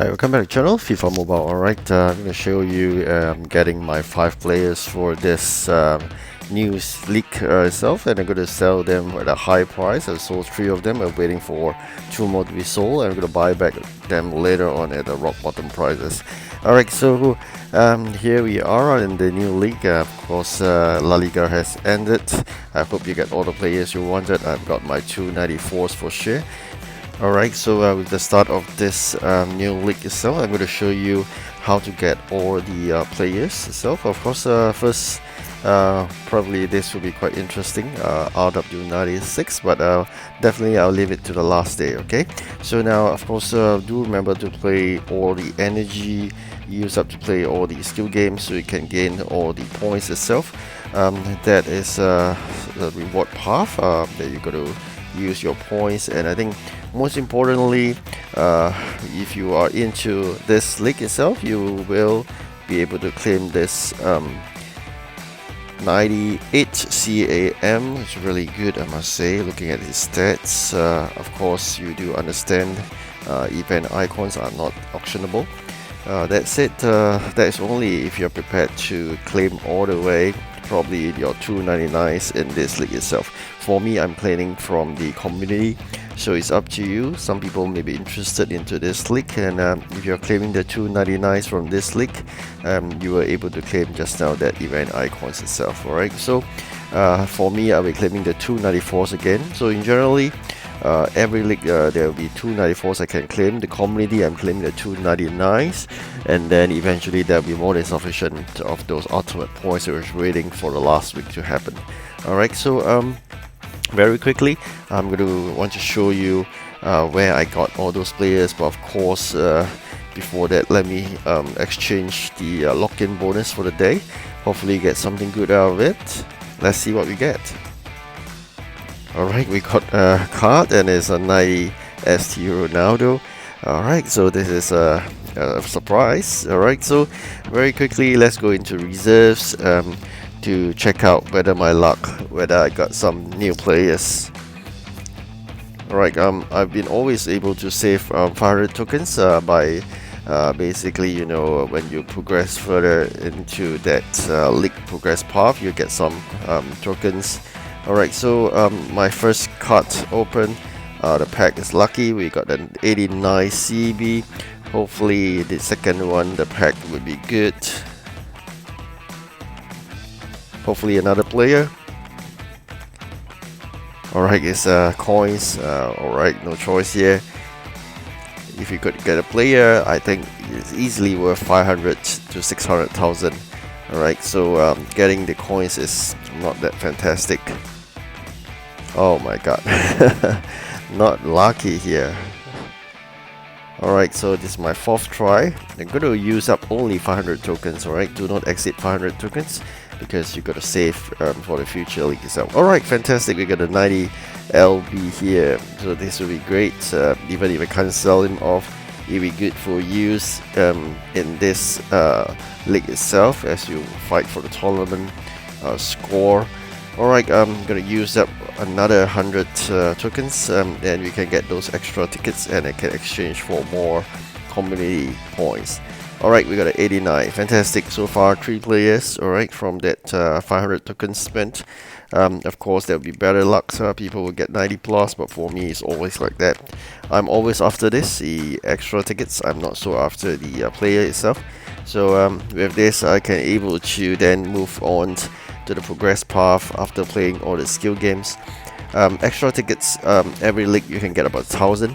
Hi, welcome back to the channel, FIFA Mobile. Alright, I'm going to show you getting my 5 players for this new league itself, and I'm going to sell them at a high price. I sold 3 of them. I'm waiting for 2 more to be sold. I'm going to buy back them later on at the rock bottom prices. Alright, so here we are in the new league. Of course, La Liga has ended. I hope you get all the players you wanted. I've got my 294s for sure. Alright, so with the start of this new league itself, I'm going to show you how to get all the players itself. Of course, first, probably this will be quite interesting, RW96, but definitely I'll leave it to the last day, okay? So now, of course, do remember to play all the energy, use up to play all the skill games so you can gain all the points itself. That is the reward path that you got to use your points, and I think most importantly, if you are into this league itself, you will be able to claim this 98 CAM. It's really good, I must say, looking at his stats. Of course, you do understand event icons are not auctionable. That's it. That is only if you're prepared to claim all the way probably your 299s in this league itself. For me, I'm claiming from the community, so it's up to you. Some people may be interested into this league, and if you're claiming the 299s from this league, you were able to claim just now that event icons itself. Alright, so for me, I'll be claiming the 294s again. So in generally, every league there will be 294s I can claim. The community, I'm claiming the 299s, and then eventually there'll be more than sufficient of those ultimate points that was waiting for the last week to happen. Alright, so very quickly, I'm going to want to show you where I got all those players, but of course before that, let me exchange the lock-in bonus for the day. Hopefully get something good out of it. Let's see what we get. Alright, we got a card, and it's a 90 ST Ronaldo. Alright, so this is a surprise. Alright, so very quickly, let's go into reserves to check out whether my luck, whether I got some new players. Alright, I've been always able to save 500 tokens by basically, you know, when you progress further into that league progress path, you get some tokens. Alright, so my first card open, the pack is lucky. We got an 89 CB. Hopefully the second one, the pack would be good. Hopefully another player. Alright, it's coins. Alright, no choice here. If you could get a player, I think it's easily worth 500 to 600,000. Alright, so getting the coins is not that fantastic. Oh my god, not lucky here. Alright, so this is my 4th try. I'm going to use up only 500 tokens, alright? Do not exceed 500 tokens because you got to save for the future league itself. Alright, fantastic. We got a 90 LB here, so this will be great. Even if I can't sell him off, it'll be good for use in this league itself as you fight for the tournament score. Alright, I'm gonna use up another 100 tokens, and we can get those extra tickets, and I can exchange for more community points. Alright, we got an 89. Fantastic. So far, 3 players. Alright, from that 500 tokens spent. Of course, there'll be better luck. So people will get 90 plus, but for me, it's always like that. I'm always after this, the extra tickets. I'm not so after the player itself. So with this, I can able to then move on to the progress path after playing all the skill games. Extra tickets, every league you can get about 1,000,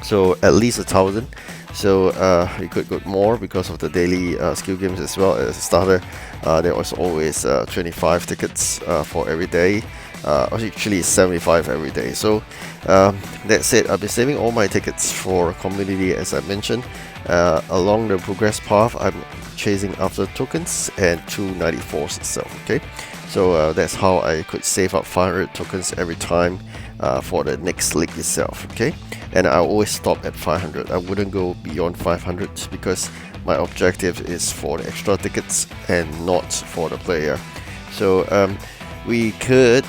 so at least 1,000. So you could get more because of the daily skill games as well. As a starter, there was always 25 tickets for every day, actually 75 every day. So that's it. I'll be saving all my tickets for community, as I mentioned. Along the progress path, I'm chasing after tokens and 294s itself. Okay, so that's how I could save up 500 tokens every time for the next league itself. Okay, and I always stop at 500. I wouldn't go beyond 500 because my objective is for the extra tickets and not for the player. So we could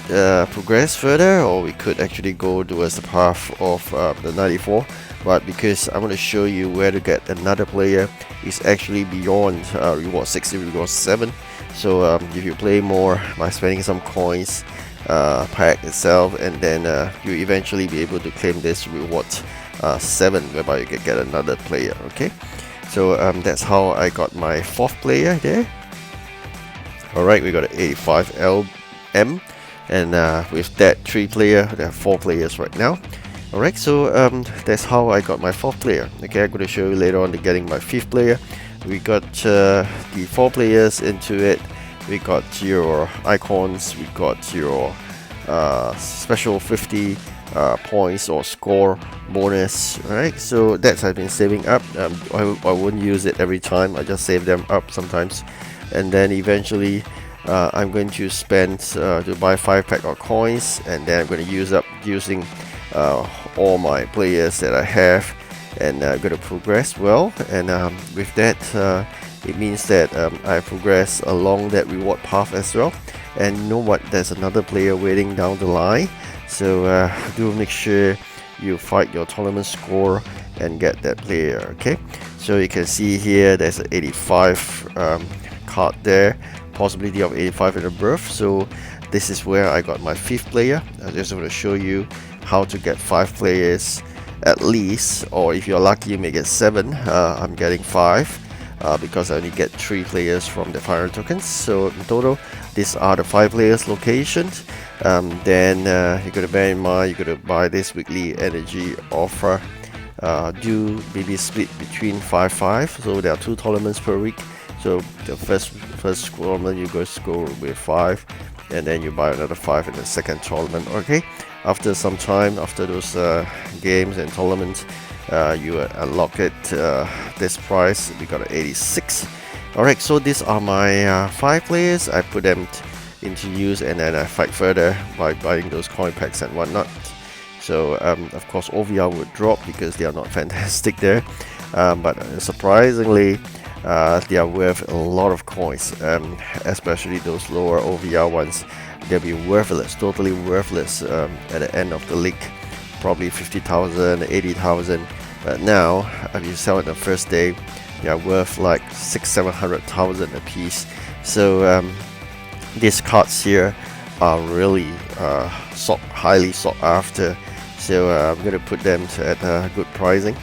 progress further, or we could actually go towards the path of the 94. But because I want to show you where to get another player, is actually beyond reward 60, reward 7. So if you play more by spending some coins pack itself, and then you eventually be able to claim this reward 7, whereby you can get another player. Okay, so that's how I got my 4th player there. Alright, we got an 85 LM, and with that 3 player, there are 4 players right now. Alright, so that's how I got my 4th player. Okay, I'm going to show you later on getting my 5th player. We got the 4 players into it. We got your icons, we got your special 50 points or score bonus. Alright, so that's I've been saving up. I wouldn't use it every time, I just save them up sometimes. And then eventually I'm going to spend to buy 5 pack of coins, and then I'm going to use up using all my players that I have, and I'm going to progress well. And with that it means that I progress along that reward path as well. And you know what, there's another player waiting down the line, so do make sure you fight your tournament score and get that player. Okay, so you can see here there's an 85 card there, possibility of 85 and above. So this is where I got my 5th player. I just want to show you how to get 5 players at least, or if you're lucky you may get 7. I'm getting 5 because I only get 3 players from the 500 tokens. So in total, these are the 5 players locations. Then you got to bear in mind, you got to buy this weekly energy offer. Do maybe split between 5-5, so there are 2 tournaments per week. So the first tournament you go with 5, and then you buy another 5 in the second tournament. Okay, after some time, after those games and tournaments, you unlock it this price. We got an 86. Alright, so these are my 5 players. I put them into use, and then I fight further by buying those coin packs and whatnot. So of course OVR would drop because they are not fantastic there, but surprisingly they are worth a lot of coins, especially those lower OVR ones. They'll be worthless, totally worthless at the end of the league, probably 50,000, 80,000. But now if you sell it the first day, they are worth like 600,000-700,000 a piece. So these cards here are really highly sought after. So I'm going to put them at good pricing.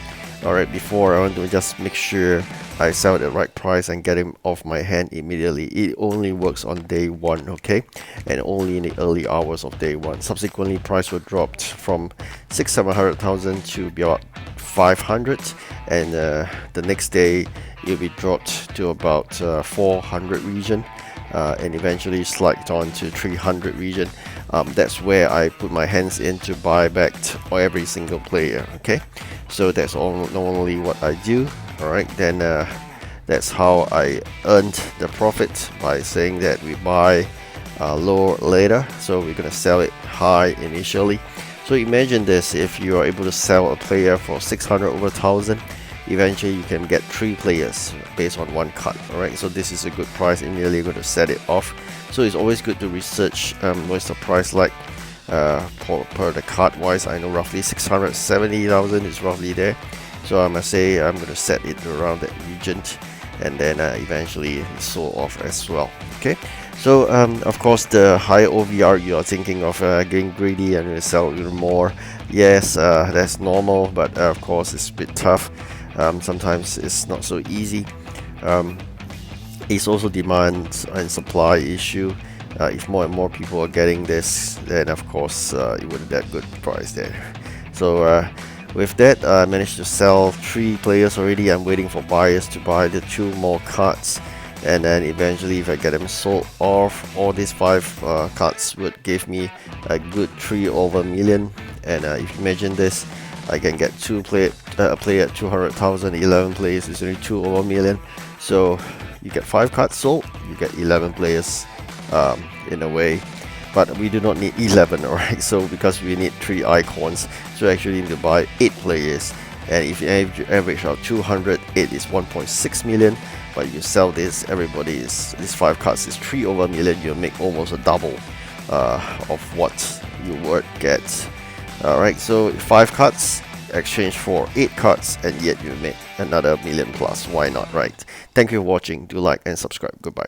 Alright, before I want to just make sure I sell at the right price and get him off my hand immediately. It only works on day 1, okay, and only in the early hours of day 1. Subsequently, price will drop from 600,000-700,000 to be about 500, and the next day it'll be dropped to about 400 region, and eventually slide on to 300 region. That's where I put my hands in to buy back every single player. Okay, so that's normally what I do. Alright, then that's how I earned the profit, by saying that we buy low later, so we're gonna sell it high initially. So imagine this, if you are able to sell a player for 600 over 1000, eventually you can get 3 players based on 1 card. Alright, so this is a good price. Immediately going to set it off. So it's always good to research what's the price like per the card wise. I know roughly 670,000 is roughly there, so I must say I'm going to set it around that region, and then eventually it's sold off as well. Okay, so of course the higher OVR, you are thinking of getting greedy and sell even more. Yes, that's normal, but of course it's a bit tough. Sometimes it's not so easy. It's also demand and supply issue. If more and more people are getting this, then of course it wouldn't be that good price there. So with that, I managed to sell 3 players already. I'm waiting for buyers to buy the 2 more cards, and then eventually if I get them sold off, all these 5 cards would give me a good 3 over million. And if you imagine this, I can get a player at 200,000, 11 players is only 2 over million. So you get 5 cards sold, you get 11 players in a way. But we do not need 11, alright? So because we need 3 icons, so actually need to buy 8 players. And if you average out 200, 8 is 1.6 million. But you sell this, everybody is, these 5 cards is 3 over million, you make almost a double. of what you would get. Alright, so 5 cards exchange for 8 cards, and yet you make another million plus. Why not, right? Thank you for watching. Do like and subscribe. Goodbye.